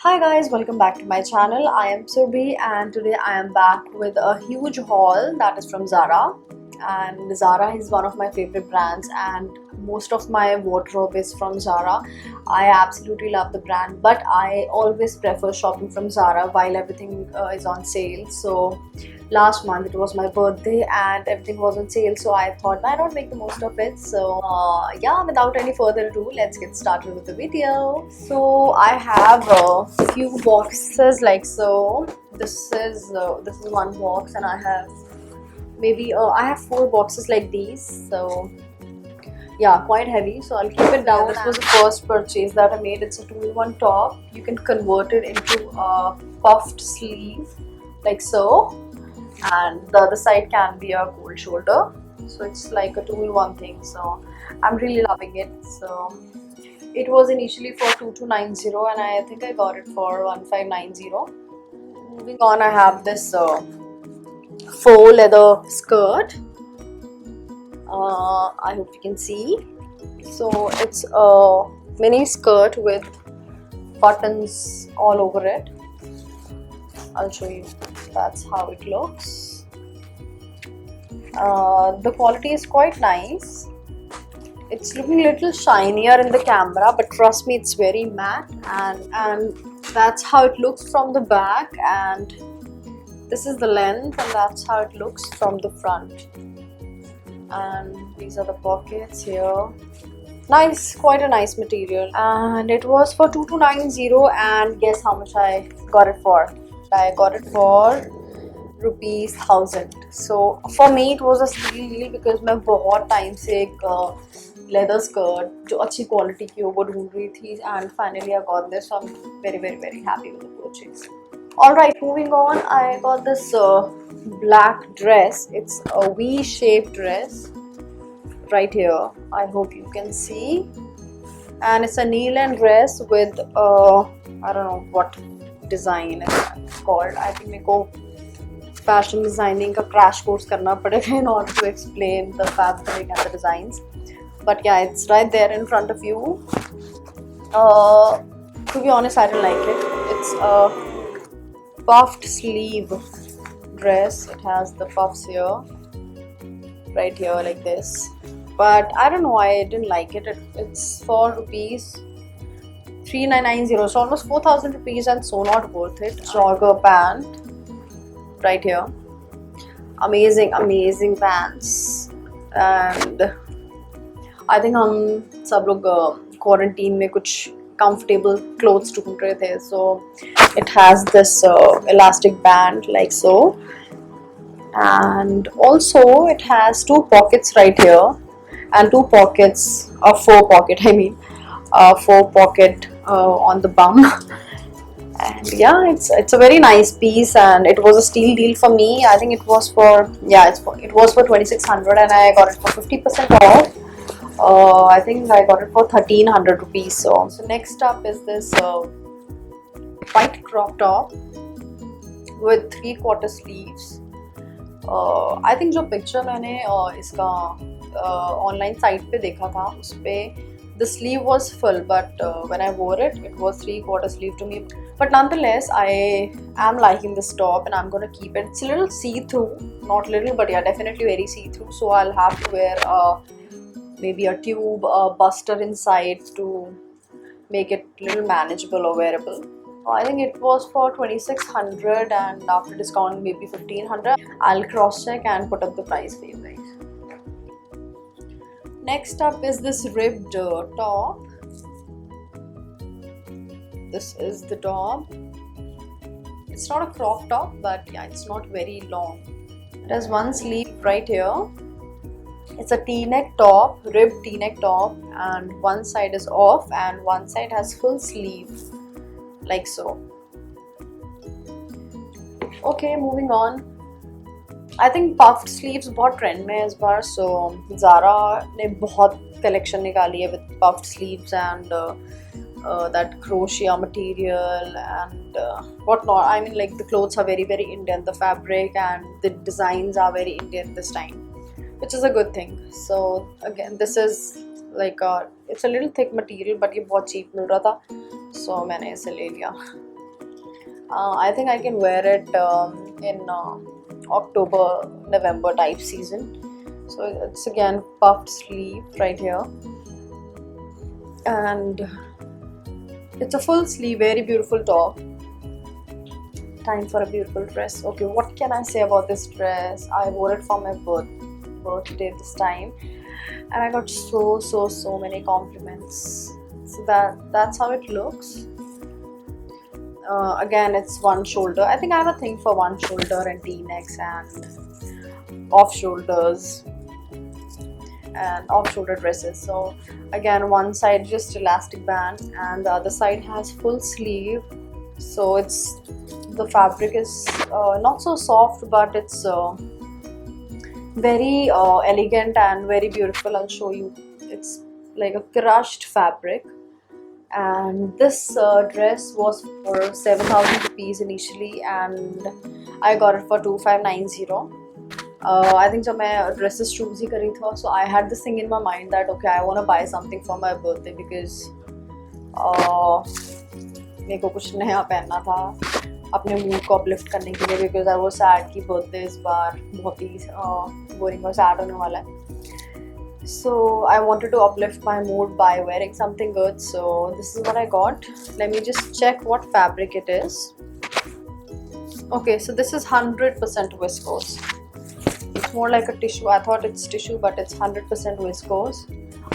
Hi guys, welcome back to my channel. I am Surbhi and today I am back with a huge haul that is from Zara. And Zara is one of my favorite brands and most of my wardrobe is from Zara. I absolutely love the brand, but I always prefer shopping from Zara while everything is on sale. So last month it was my birthday and everything was on sale, so I thought why not make the most of it. So yeah, without any further ado, let's get started with the video. So I have a few boxes like so. This is one box and I have maybe I have 4 boxes like these. So yeah, quite heavy, so I'll keep it down. This was the first purchase that I made. It's a 2-in-1 top. You can convert it into a puffed sleeve like so, and the other side can be a cold shoulder, so it's like a 2-in-1 thing. So I'm really loving it. So it was initially for 2290 and I think I got it for 1590. Moving on, I have this faux leather skirt. I hope you can see. So it's a mini skirt with buttons all over it. I'll show you. That's how it looks. The quality is quite nice. It's looking a little shinier in the camera, but trust me, it's very matte, and that's how it looks from the back, and this is the length, and that's how it looks from the front. And these are the pockets here. Nice, quite a nice material, and it was for 2290. And guess how much I got it for? I got it for rupees 1000. So for me it was a steal deal because मैं बहुत time से एक leather skirt जो अच्छी quality की हो वो ढूंढ रही थी, and finally I got this. So I'm very happy with the purchase. Alright, moving on, I got this black dress. It's a V-shaped dress right here. I hope you can see, and it's a knee-length dress with I don't know what design it's called. I think मेरे को fashion designing का crash course करना पड़ेगा in order to explain the fabric and the designs. But yeah, it's right there in front of you. To be honest, I didn't like it. It's a puffed sleeve dress. It has the puffs here, right here like this. But I don't know why I didn't like it. It's for rupees 3990. So almost 4000 rupees, and so not worth it. Jogger pant right here. Amazing pants. And I think हम सब लोग quarantine में कुछ comfortable clothes ढूंढ रहे थे. So it has this elastic band like so, and also it has 2 pockets right here, and 2 pockets, or 4 pocket, I mean 4 pocket on the bum. And yeah, it's a very nice piece, and it was a steal deal for me. I think it was for, yeah, it was for 2600 and I got it for 50% off. I think I got it for 1300 rupees. So next up is this white crop top with 3/4 sleeves. I think जो picture मैंने इसका online site पे देखा था, उस पे the sleeve was full, but when I wore it, it was 3/4 sleeve to me. But nonetheless, I am liking this top and I'm gonna keep it. It's a little see-through, not little, but yeah, definitely very see-through. So I'll have to wear maybe a tube buster inside to make it a little manageable or wearable. I think it was for 2600 and after discount maybe 1500. I'll cross-check and put up the price for you guys. Next up is this ribbed top. This is the top. It's not a crop top, but yeah, it's not very long. It has one sleeve right here. It's a t-neck top, ribbed t-neck top, and one side is off and one side has full sleeve like so. Okay, moving on. I think puffed sleeves बहुत trend में है इस बार. So Zara ने बहुत collection निकाली है with puffed sleeves and that crochet material and whatnot. I mean, like, the clothes are very Indian. The fabric and the designs are very Indian this time, which is a good thing. So again, this is like it's a little thick material, but ये बहुत cheap मिल रहा था, so मैंने इसे ले लिया. I think I can wear it in October, November type season. So it's again puffed sleeve right here, and it's a full sleeve, very beautiful top. Time for a beautiful dress. Okay, what can I say about this dress? I wore it for my birthday this time, and I got so many compliments. So that's how it looks. Again, it's one shoulder. I think I have a thing for one shoulder and t-necks and off shoulders and off shoulder dresses. So again, one side just elastic band and the other side has full sleeve. So it's, the fabric is not so soft, but it's very elegant and very beautiful. I'll show you. It's like a crushed fabric, and this dress was for 7,000 rupees initially, and I got it for 2590. I think जब मैं dresses choose ही करी था, so I had this thing in my mind that okay, I want to buy something for my birthday because मेरे को कुछ नया पहनना था अपने मूड को अपलिफ्ट करने के लिए, बिकॉज आई वो सैड की बर्थडे इस बार बहुत ही बोरिंग और सैड होने वाला है. So I wanted to uplift my mood by wearing something good. So this is what I got. Let me just check what fabric it is. Okay, so this is 100% viscose. It's more like a tissue. I thought it's tissue, but it's 100% viscose.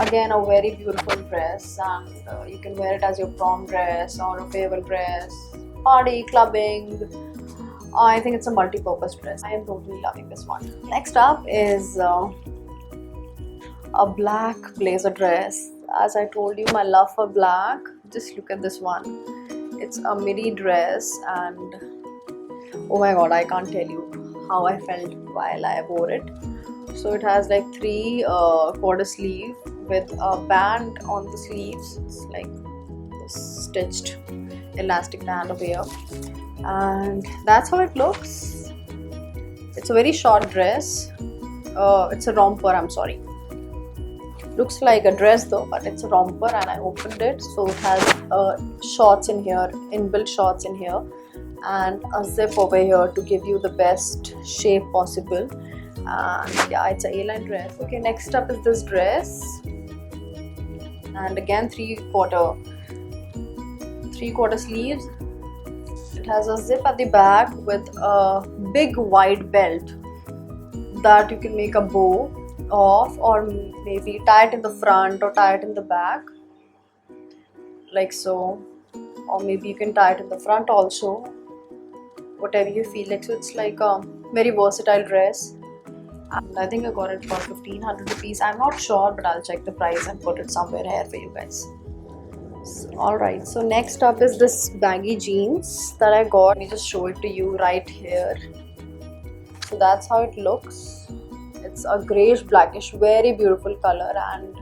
Again, a very beautiful dress, and you can wear it as your prom dress or a farewell dress, party, clubbing. I think it's a multi-purpose dress. I am totally loving this one. Next up is a black blazer dress. As I told you, my love for black. Just look at this one. It's a midi dress, and oh my god, I can't tell you how I felt while I wore it. So it has like 3 quarter sleeve with a band on the sleeves. It's like this stitched elastic band over here, and that's how it looks. It's a very short dress. It's a romper, I'm sorry. Looks like a dress though, but it's a romper, and I opened it. So it has shorts in here, inbuilt shorts in here, and a zip over here to give you the best shape possible. And yeah, it's a A-line dress. Okay, next up is this dress, and again 3/4 sleeves. It has a zip at the back with a big wide belt that you can make a bow off, or maybe tie it in the front or tie it in the back like so, or maybe you can tie it in the front also, whatever you feel like. So it's like a very versatile dress, and I think I got it for 1,500 rupees. I'm not sure, but I'll check the price and put it somewhere here for you guys. Alright, so next up is this baggy jeans that I got. Let me just show it to you right here. So that's how it looks. It's a grayish blackish, very beautiful color, and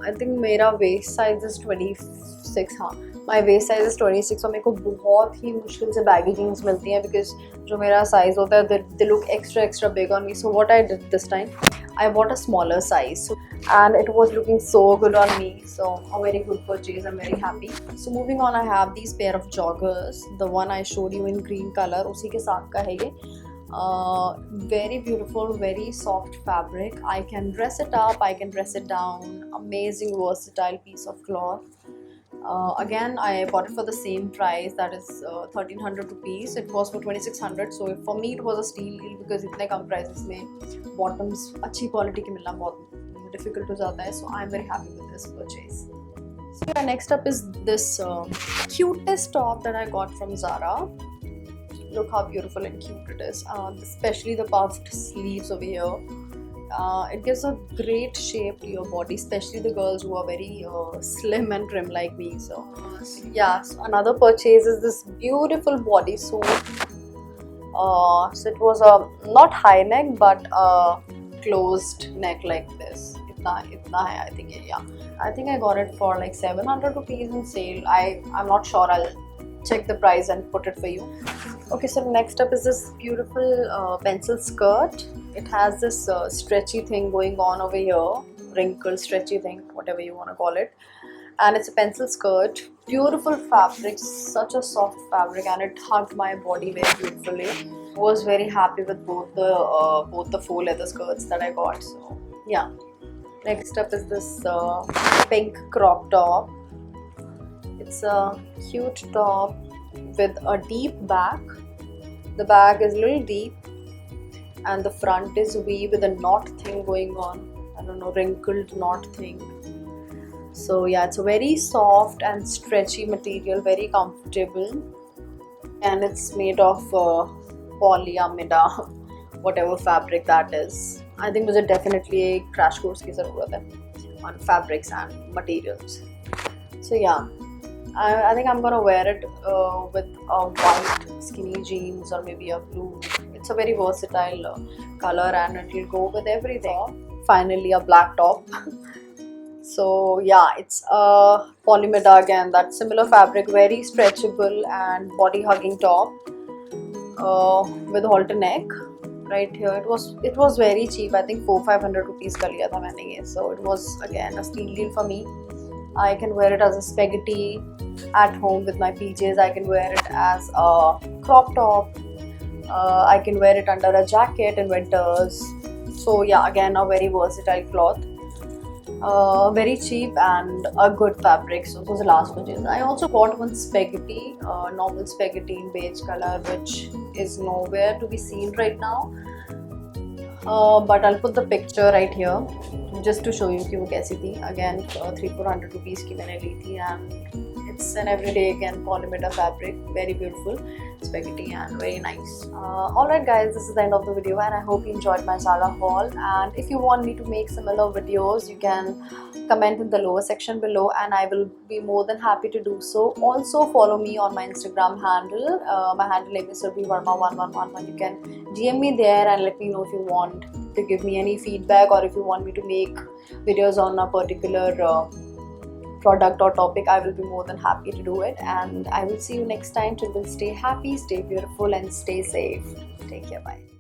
I think मेरा waist size is 26. हाँ, my waist size is 26, और मेरे को बहुत ही मुश्किल से baggy jeans मिलती हैं because जो मेरा size होता है they look extra big on me. So what I did this time, I bought a smaller size, and it was looking so good on me. So a very good purchase. I'm very happy. So moving on, I have these pair of joggers. The one I showed you in green color, उसी के साथ का है ये. Very beautiful, very soft fabric. I can dress it up, I can dress it down. Amazing versatile piece of cloth. Again, I bought it for the same price, that is 1,300 rupees. It was for 2,600. So for me it was a steal deal because इतने कम prices में bottoms अच्छी quality के मिलना बहुत difficult हो जाता है. So I'm very happy with this purchase. So yeah, next up is this cutest top that I got from Zara. Look how beautiful and cute it is, especially the puffed sleeves over here. It gives a great shape to your body, especially the girls who are very slim and trim like me. So yeah, so another purchase is this beautiful bodysuit. So it was a not high neck but a closed neck like this. Itna hai, I think. Yeah, I think I got it for like 700 rupees in sale. I'm not sure. I'll check the price and put it for you. Okay, so next up is this beautiful pencil skirt. It has this stretchy thing going on over here, wrinkled stretchy thing, whatever you want to call it. and it's a pencil skirt. Beautiful fabric, such a soft fabric, and it hugged my body very beautifully. Was very happy with both the faux leather skirts that I got. So yeah. Next up is this pink crop top. It's a cute top with a deep back. The back is a little deep, and the front is V with a knot thing going on. I don't know, wrinkled knot thing. So yeah, it's a very soft and stretchy material, very comfortable, and it's made of polyamida, whatever fabric that is. I think मुझे definitely एक crash course की ज़रूरत है on fabrics and materials. So yeah, I think I'm gonna wear it with a white skinny jeans or maybe a blue. It's a very versatile color and it will go with everything. Finally, a black top. So yeah, it's a polyamida again, that similar fabric, very stretchable and body hugging top with halter neck. Right here, it was very cheap. I think 400-500 rupees ka liya tha maine ye. So it was again a steal deal for me. I can wear it as a spaghetti at home with my PJs. I can wear it as a crop top. I can wear it under a jacket in winters. So yeah, again a very versatile cloth. Very cheap and a good fabric. So it was the last purchase. I also bought one spaghetti, normal spaghetti in beige color, which is nowhere to be seen right now. But I'll put the picture right here just to show you कि वो कैसी थी. Again 300-400 rupees की मैंने ली थी, and it's an everyday again polyamida fabric, very beautiful spaghetti and very nice. Alright guys, this is the end of the video, and I hope you enjoyed my Zara haul. And if you want me to make similar videos, you can comment in the lower section below, and I will be more than happy to do so. Also follow me on my Instagram handle. My handle name is SurbhiVarma1111. You can DM me there and let me know if you want to give me any feedback, or if you want me to make videos on a particular product or topic. I will be more than happy to do it, and I will see you next time. Till then, stay happy, stay beautiful, and stay safe. Take care. Bye.